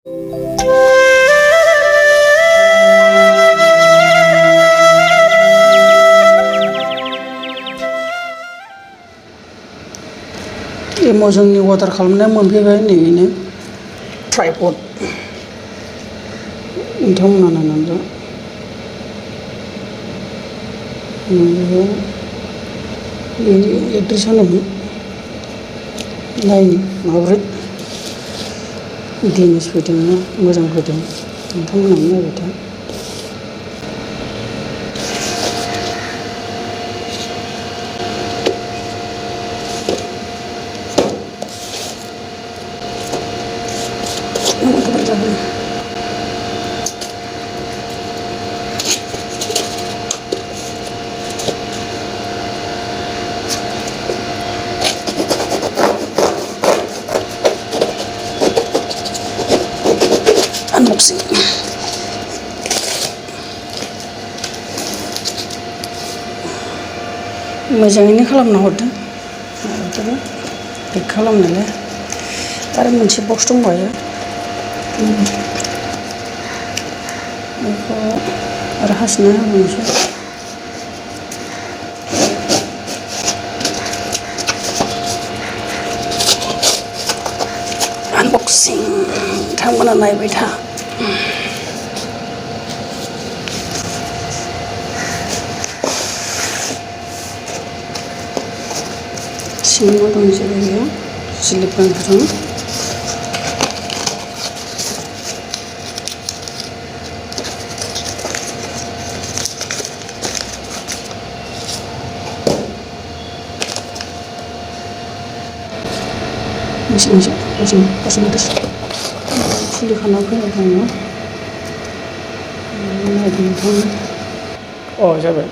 जोंनि अर्डार खालामनाया मोनफैबाय नैबेनो ट्राइपड नोंथांमोना नायनानै ला बेनि एड्रेसानो नायनो माबोरै डेमेज फैदों ना मोजां फैदों नोंथांमोनानो नायबाय था। Unboxing मोजाङैनो खालामना हरदों पेक खालामनायलाय आरो मोनसे बक्स दंबावो बेखौ आरो हासना होबावनोसै आनबक्सिं नोंथांमोना नायबाय था। सिङाव दं जेबो गैया स्लिप गानफोर दं। Masih fuli खाना फैनाय दङ नायदो जाबाय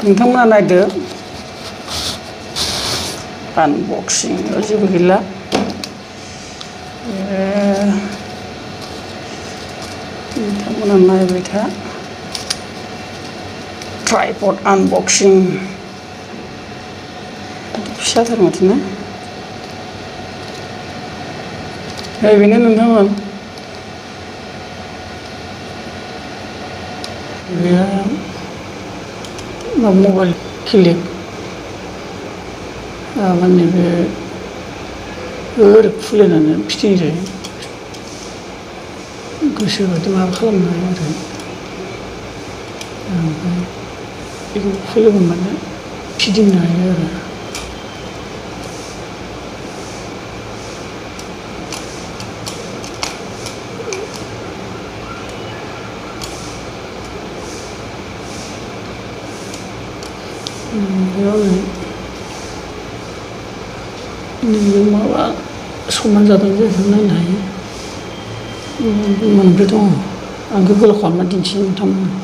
नोंथांमोना नायदो आनबक्सिं जेबो गैला नोंथांमोना नायबाय था ट्राइपड आनबक्सिं फिसाथार माथो ना बेनो नोंथांमोन बेयो मबाइल क्लिप माने बे ओरै खुलिनानै फिटिं जायो गोसो बायदि माबा खालामनो हायो आरो ओमफ्राय बेखौ खुलिबानो फिदिंनो हायो आरो नैबे माबा समान जादों जायखौ नायनो हायो मोनब्रै दङ आं गुगोल खालामना दिन्थिनो नोंथांमोननो